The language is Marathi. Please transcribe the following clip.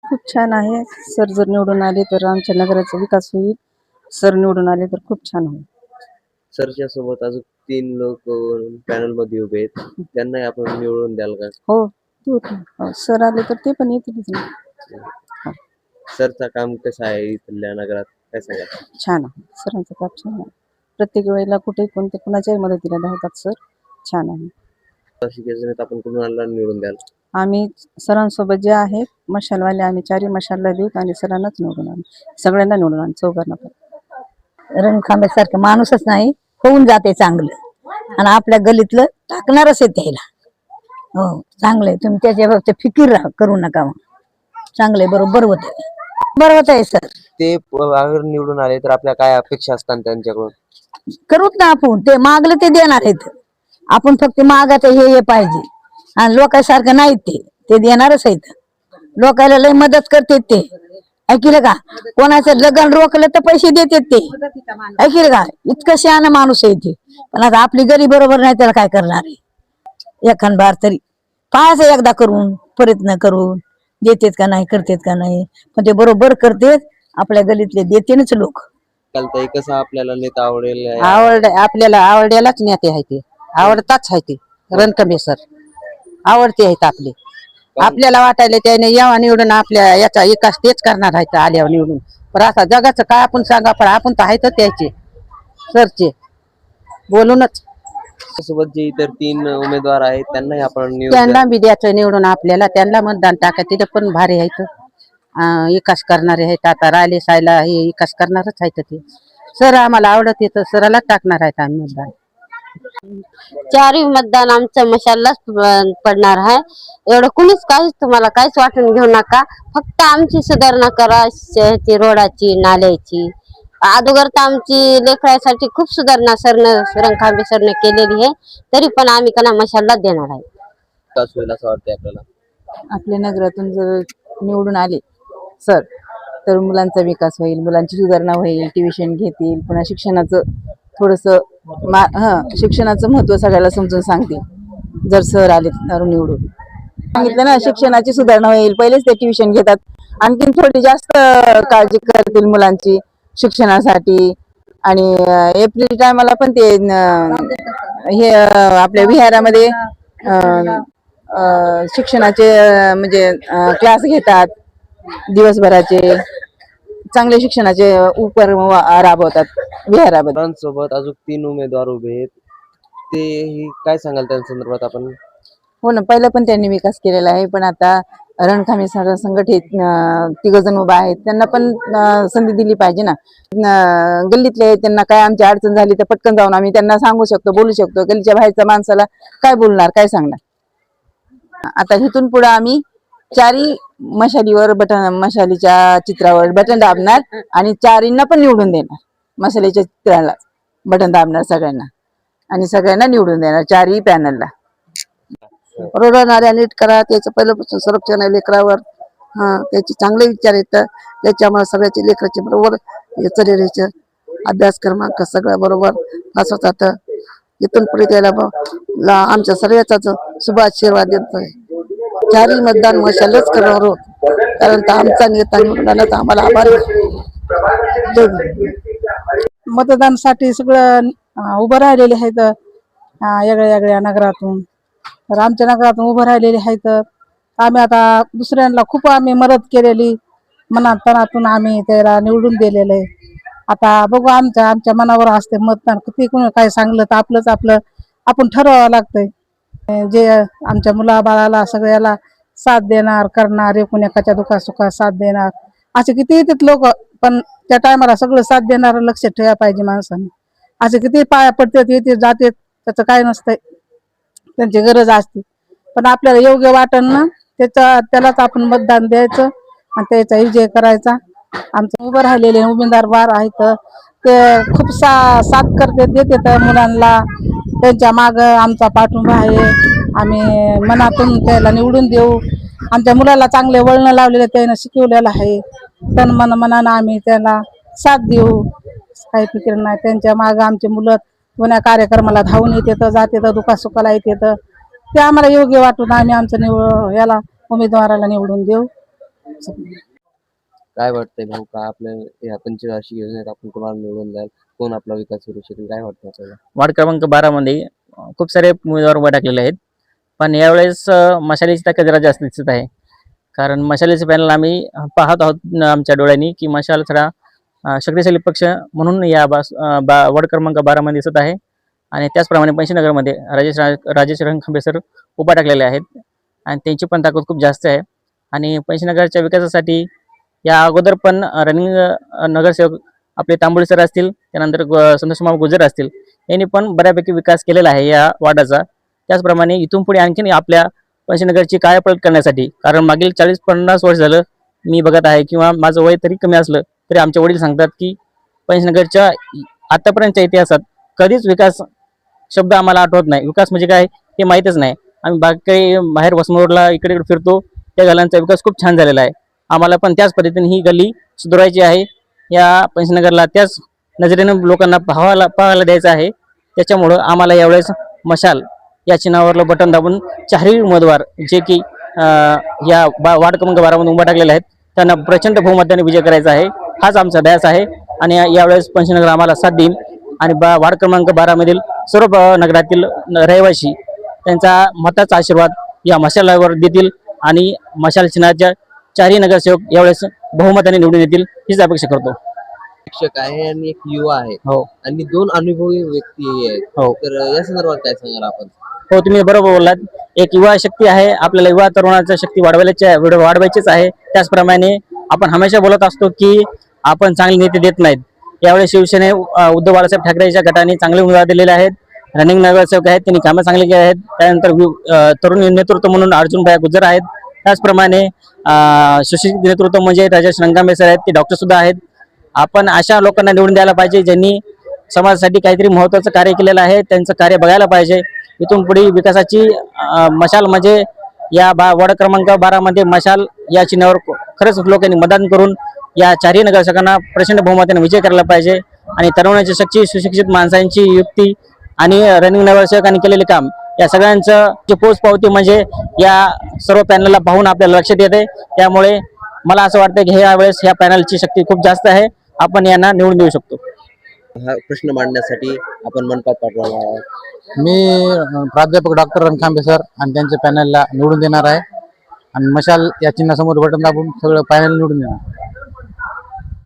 खूप छान आहे. सर जर निवडून आले तर आमच्या नगराचा विकास होईल. सर निवडून आले तर खूप छान होईल. सरच्या सोबत अजून 3 लोक पॅनल मध्ये उभे आहेत. त्यांनाही आपण निवडून द्याल का? हो, सर आले तर ते पण येतीलच ना. सरचं काम कसं आहे इथल्या नगरात काय सांगा? छान आहे. सरांचं काम छान आहे. प्रत्येक वेळेला कुठे कोणत्या कुणाच्याही मदतीला धावतात सर. छान आहे. अशी योजनेत आपण कुणाला निवडून द्याल? आम्ही सरांसोबत जे आहेत मशालवाले आम्ही चारही मशालला देऊ आणि सरांनाच निवडून आणू. सगळ्यांना निवडून आणू, चौघांना पण. रणखांबेसारखं माणूसच नाही, होऊन जाते चांगलं आणि आपल्या गलीतलं टाकणारच आहे त्याला. हो चांगलंय, तुम्ही त्याच्या बाबतीत फिकीर करू नका. मग चांगलंय, बरोबर होत आहे सर. ते अगर निवडून आले तर आपल्या काय अपेक्षा असतात त्यांच्याकडून? करूच ना, आपण ते मागलं ते देणार आहेत. आपण फक्त मागायचं हे पाहिजे आणि लोकांसारखं नाही, ते देणारच आहेत. लोकांना लय मदत करते ते, ऐकलं का? कोणाचं लग्न रोखलं तर पैसे देतात ते, ऐकलं का? इतकं शहाणा माणूस आहे ते. पण आता आपली गरीब बरोबर नाही, त्याला काय करणार आहे? एखाद बार तरी पाहायचं एकदा करून, प्रयत्न करून देतेत का नाही, करतेत का नाही. पण ते बरोबर करतेत, आपल्या गलीतले देतेच लोक. चालतंय. कसं आपल्याला नेता आवडेल? आपल्याला आवडल्यालाच नेते आहे ते, आवडताच आहे ते. रणकंबे सर आवडते आहेत आपले. आपल्याला वाटायला त्याने यावा निवडून, आपल्या याचा विकास तेच करणार आहेत आल्यावर निवडून. पण आता जगाचं काय आपण सांगा, पण आपण तर आहेत त्याचे सरचे बोलूनच. सोबत जे इतर 3 उमेदवार आहेत त्यांनाही आपण निवडून त्यांना बी द्यायचं निवडून आपल्याला, त्यांना मतदान टाका. तिथे पण भारी आहेत, विकास करणारे आहेत. आता राहिले सायला हे विकास करणारच आहेत ते. सर आम्हाला आवडत येतं, सराला टाकणार आहेत आम्ही मतदान. चारही मतदान आमच्या मशाललाच पडणार आहे. एवढं कुणीच काहीच तुम्हाला काहीच वाटून घेऊ नका. फक्त आमची सुधारणा करा, रोडाची, नाल्याची. अगोदर तर आमची लेकरासाठी खूप सुधारणा रणखांबे सरने केलेली आहे. तरी पण आम्ही त्यांना मशालला देणार आहे. विकास होईल असं वाटतंय आपल्याला. आपल्या नगरातून जर निवडून आले सर तर मुलांचा विकास होईल, मुलांची सुधारणा होईल, ट्युशन घेतील, पुन्हा शिक्षणाचं थोडंसं शिक्षणाचं महत्त्व सगळ्याला समजून सांगतील जर सर आले तर निवडून. सांगितलं ना, शिक्षणाची सुधारणा होईल. पहिलेच ते ट्युशन घेतात, आणखीन थोडी जास्त काळजी करतील मुलांची शिक्षणासाठी. आणि एप्रिल टायमाला पण ते हे आपल्या विहारामध्ये शिक्षणाचे म्हणजे क्लास घेतात दिवसभराचे. चांगले शिक्षणाचे राबवतात विहारामध्ये. सोबत अजून 3 उमेदवार उभे आहेत, ते काय सांगाल त्या संदर्भात आपण? हो ना, पहिलं पण त्यांनी विकास केलेला आहे, पण आता रणखांबे सर संघटित 3 जण उभा आहेत, त्यांना पण संधी दिली पाहिजे ना. गल्लीतले त्यांना काय आमची अडचण झाली तर पटकन जाऊन आम्ही त्यांना सांगू शकतो, बोलू शकतो. गल्लीच्या बाहेरच्या माणसाला काय बोलणार, काय सांगणार? आता इथून पुढे आम्ही चारही मशालीवर मशालीच्या चित्रावर बटन दाबणार आणि चारींना पण निवडून देणार. मशालीच्या चित्राला बटन दाबणार सगळ्यांना आणि सगळ्यांना निवडून देणार चारही पॅनलला. रोड नाल्या नीट करा, त्याचं पहिल्यापासून संरक्षण आहे लेकरावर. त्याचे चांगले विचार येतात, त्याच्यामुळे सगळ्याचे लेकराचे बरोबर याचं अभ्यास क्रमांक सगळ्या बरोबर पास होतात. इथून पुढे त्याला आमच्या सर्वांचाच शुभ आशीर्वाद देतोय. चारही मतदान मशालच करणार आहोत, कारण आमचा नेता निवडून आला तर आम्हाला आभारी. मतदानासाठी सगळं उभं राहिलेले आहेत वेगळ्या वेगळ्या नगरातून. तर आमच्या नगरातून उभं राहिलेले आहेत. आम्ही आता दुसऱ्यांना खूप आम्ही मदत केलेली, मनातून आम्ही त्याला निवडून दिलेलं आहे. आता बघू, आमच्या मनावर असते मतदान. किती कोण काय सांगलं तर आपलं आपण ठरवावं लागतंय. जे आमच्या मुलाबाळाला सगळ्याला साथ देणार, करणार, एकाच्या दुःखासुखात साथ देणार, असे किती येतात लोक. पण त्या टायमाला सगळं साथ देणार लक्ष ठेवायला पाहिजे माणसाने. असे किती पाया पडतात, येते जाते, त्याचं काय नसतंय, त्यांची गरज असते. पण आपल्याला योग्य वाटण ना त्यालाच आपण मतदान द्यायचं आणि त्याचा विजय करायचा. आमचं उभं राहिलेले उमेदवार बार आहेत, ते खूप साथ करते, देते मुलांना. त्यांच्या माग आमचा पाठिंबा आहे. आम्ही मनातून त्याला निवडून देऊ. आमच्या मुलाला चांगले वळण लावलेले, त्यानं शिकवलेलं आहे. तन मनानं आम्ही त्याला साथ देऊ, काही फिकीर नाही. त्यांच्या माग आमचे मुलं कोण्या कार्यक्रमाला धावून येतात, जातात, दुखासुखाला येतात. ते आम्हाला योग्य वाटून आम्ही आमचं याला उमेदवाराला निवडून देऊ. काय वाटतंय भाऊ, का आपल्या या पंचवार्षिक योजनेत आपण कोणाला निवडून द्याल, कोण आपला विकास करू शकेल, काय वाटतं आपल्याला? वार्ड क्रमांक 12 मध्ये खूप सारे उमेदवार उभे टाकलेले आहेत, पण यावेळेस मशालीची ताकद जरा जास्त दिसत आहे. कारण मशालीचे पॅनल आम्ही पाहत आहोत आमच्या डोळ्यांनी की मशाल थोडा शक्तिशाली पक्ष म्हणून या वार्ड क्रमांक 12 मध्ये दिसत आहे. आणि त्याचप्रमाणे पंचनगरमध्ये राजेश रणखांबे सर उभा टाकलेले आहेत आणि त्यांची पण ताकद खूप जास्त आहे. आणि पंचनगरच्या विकासासाठी या अगोदर पण रनिंग नगरसेवक आपले तांबोळी सर असतील, त्यानंतर संतोष मामा गुजर असतील, यांनी पण बऱ्यापैकी विकास केलेला आहे या वार्डाचा. त्याचप्रमाणे इथून पुढे आणखीन आपल्या पंचनगरची कायापालट करण्यासाठी, कारण मागील 40-50 वर्ष झालं मी बघत आहे किंवा माझं वय तरी कमी असलं तरी आमचे वडील सांगतात की पंचनगरच्या आतापर्यंतच्या इतिहासात कधीच विकास शब्द आम्हाला आठवत नाही. विकास म्हणजे काय हे माहीतच नाही. आम्ही बाकी बाहेर वसमोरला इकडे इकडे फिरतो, त्या गल्ल्यांचा विकास खूप छान झालेला आहे. आम्हाला पण त्याच पद्धतीने ही गल्ली सुधारायची आहे. या पंचनगरला त्याच नजरेनं लोकांना पाहायला द्यायचं आहे. त्याच्यामुळं आम्हाला यावेळेस मशाल या चिन्हावरलं बटन दाबून चारही उमेदवार जे की या वार्ड क्रमांक 12 मध्ये उभा टाकलेले आहेत त्यांना प्रचंड बहुमताने विजय करायचा आहे. हाच आमचा ध्यास आहे. आणि यावेळेस पंचनगर आम्हाला साथ देईल आणि वार्ड क्रमांक 12 मधील सर्व नगरातील रहिवासी त्यांचा मताचा आशीर्वाद या मशालावर देतील आणि मशाल चिन्हाच्या चारही नगरसेवक यावेळेस बहुमताने निवडून येतील हीच अपेक्षा करतो. शिक्षक आहे आणि एक युवा आहे हो आणि 2 अनुभवी व्यक्ती आहेत. हो तर या संदर्भात काय सांगाल आपण? हो, तुम्ही बरोबर बोललात. एक युवा शक्ती आहे, आपल्याला युवा तरुणाचा शक्ती वाढवायचीच आहे. त्याचप्रमाणे आपण हमेशा बोलत असतो की आपण चांगले नेते देत नाहीत. यावेळी शिवसेने उद्धव बाळासाहेब ठाकरेच्या गटाने चांगले उमेदवार दिलेले आहेत. रनिंग नगरसेवक आहेत, त्यांनी कामं चांगली केली आहेत. त्यानंतर तरुण नेतृत्व म्हणून अर्जुनभाई गुजर आहेत. त्याचप्रमाणे सुशिक्षित नेतृत्व म्हणजे राजेश रणखांबे सर आहेत, ते डॉक्टर सुद्धा आहेत. आपण अशा लोकांना निवडून द्यायला पाहिजे ज्यांनी समाजासाठी काहीतरी महत्त्वाचं कार्य केलेलं आहे. त्यांचं कार्य बघायला पाहिजे. इथून पुढे विकासाची मशाल म्हणजे या वार्ड क्रमांक 12 मध्ये मशाल या चिन्हावर खरंच लोकांनी मतदान करून या चारही नगरसेवकांना प्रचंड बहुमताने विजय करायला पाहिजे. आणि तरुणाची शक्ती, सुशिक्षित माणसांची युक्ती आणि रनिंग नगरसेवकांनी केलेले काम या सगळ्यांचं जे पोचपावती म्हणजे या सर्व पॅनलला पाहून आपल्याला लक्षात येते. त्यामुळे मला असं वाटतं की ह्या वेळेस ह्या पॅनलची शक्ती खूप जास्त आहे. आपण यांना निवडून देऊ शकतो. हा प्रश्न मांडण्यासाठी आपण मनपात पाठवला आहोत. मी प्राध्यापक डॉक्टर रणखांबे सर आणि त्यांच्या पॅनलला निवडून देणार आहे आणि मशाल या चिन्हासमोर बटन दाबून सगळं पॅनल निवडून देणार.